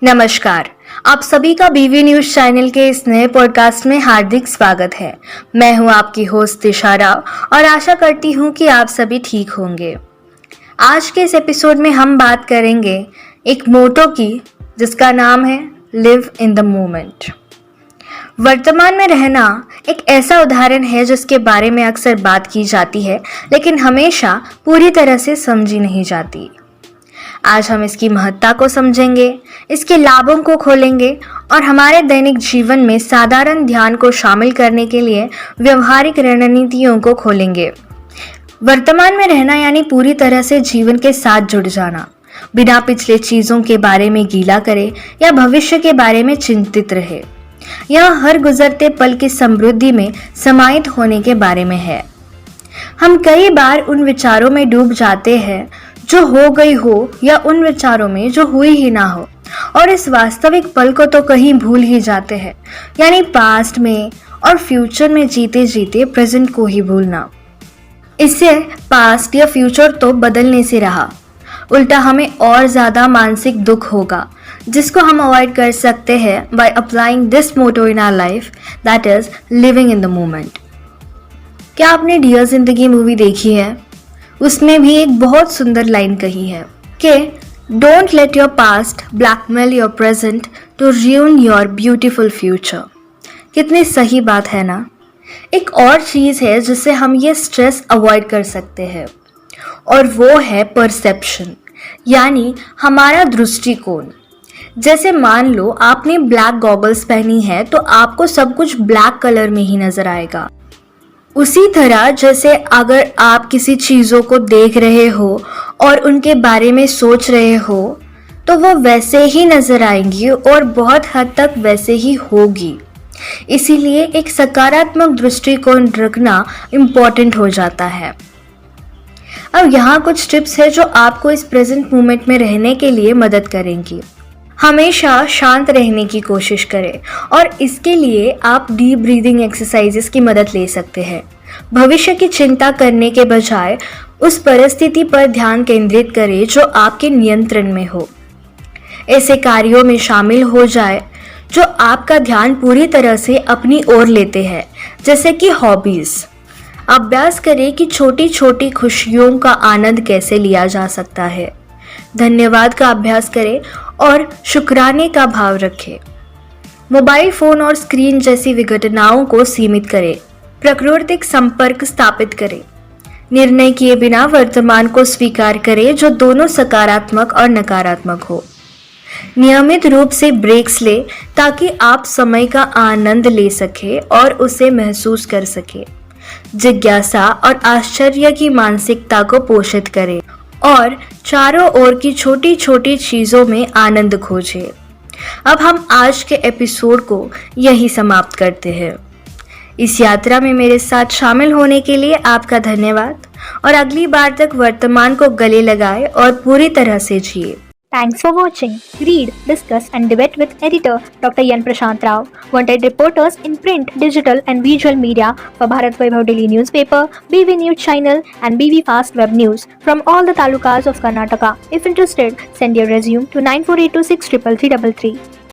नमस्कार। आप सभी का बीवी न्यूज चैनल के इस नए पॉडकास्ट में हार्दिक स्वागत है। मैं हूं आपकी होस्ट दिशा राव और आशा करती हूं कि आप सभी ठीक होंगे। आज के इस एपिसोड में हम बात करेंगे एक मोटो की, जिसका नाम है लिव इन द मोमेंट। वर्तमान में रहना एक ऐसा उदाहरण है जिसके बारे में अक्सर बात की जाती है, लेकिन हमेशा पूरी तरह से समझी नहीं जाती। आज हम इसकी महत्ता को समझेंगे, इसके लाभों को खोलेंगे और हमारे दैनिक जीवन में साधारण ध्यान को शामिल करने के लिए व्यवहारिक रणनीतियों को खोलेंगे। वर्तमान में रहना यानी पूरी तरह से जीवन के साथ जुड़ जाना, बिना पिछले चीजों के बारे में गीला करे या भविष्य के बारे में चिंतित रहे। यह हर गुजरते पल की समृद्धि में समाहित होने के बारे में है। हम कई बार उन विचारों में डूब जाते हैं जो हो गई हो या उन विचारों में जो हुई ही ना हो, और इस वास्तविक पल को तो कहीं भूल ही जाते हैं, यानी पास्ट में और फ्यूचर में जीते जीते प्रेजेंट को ही भूलना। इससे पास्ट या फ्यूचर तो बदलने से रहा, उल्टा हमें और ज्यादा मानसिक दुख होगा, जिसको हम अवॉइड कर सकते हैं by applying this motto in our life, that is living in the moment. क्या आपने डियर जिंदगी मूवी देखी है? उसमें भी एक बहुत सुंदर लाइन कही है कि don't let your past blackmail your present to ruin your beautiful future. कितनी सही बात है ना। एक और चीज़ है जिससे हम ये स्ट्रेस अवॉइड कर सकते हैं, और वो है परसेप्शन, यानी हमारा दृष्टिकोण। जैसे मान लो आपने ब्लैक गॉगल्स पहनी है तो आपको सब कुछ ब्लैक कलर में ही नजर आएगा। उसी तरह जैसे अगर आप किसी चीज़ों को देख रहे हो और उनके बारे में सोच रहे हो तो वो वैसे ही नज़र आएंगी और बहुत हद तक वैसे ही होगी। इसीलिए एक सकारात्मक दृष्टिकोण रखना इम्पॉर्टेंट हो जाता है। अब यहाँ कुछ टिप्स है जो आपको इस प्रेजेंट मोमेंट में रहने के लिए मदद करेंगी। हमेशा शांत रहने की कोशिश करें और इसके लिए आप डीप ब्रीदिंग एक्सरसाइजेस की मदद ले सकते हैं। भविष्य की चिंता करने के बजाय उस परिस्थिति पर ध्यान केंद्रित करें जो आपके नियंत्रण में हो। ऐसे कार्यों में शामिल हो जाए जो आपका ध्यान पूरी तरह से अपनी ओर लेते हैं, जैसे कि हॉबीज। अभ्यास करें कि छोटी छोटी खुशियों का आनंद कैसे लिया जा सकता है। धन्यवाद का अभ्यास करें और शुक्राने का भाव रखें। मोबाइल फोन और स्क्रीन जैसी विघटनाओं को सीमित करें। प्राकृतिक संपर्क स्थापित करें। निर्णय किए बिना वर्तमान को स्वीकार करें जो दोनों सकारात्मक और नकारात्मक हो। नियमित रूप से ब्रेक्स लें ताकि आप समय का आनंद ले सके और उसे महसूस कर सके। जिज्ञासा और आश्चर्य की मानसिकता को पोषित करें और चारों ओर की छोटी छोटी चीज़ों में आनंद खोजें। अब हम आज के एपिसोड को यही समाप्त करते हैं। इस यात्रा में मेरे साथ शामिल होने के लिए आपका धन्यवाद, और अगली बार तक वर्तमान को गले लगाएं और पूरी तरह से जिए। Thanks for watching. Read, discuss and debate with editor Dr. Yan Prashant Rao. Wanted reporters in print, digital and visual media for Bharat Vaibhav Daily Newspaper, BV News Channel and BV Fast Web News from all the talukas of Karnataka. If interested, send your resume to 9482633333.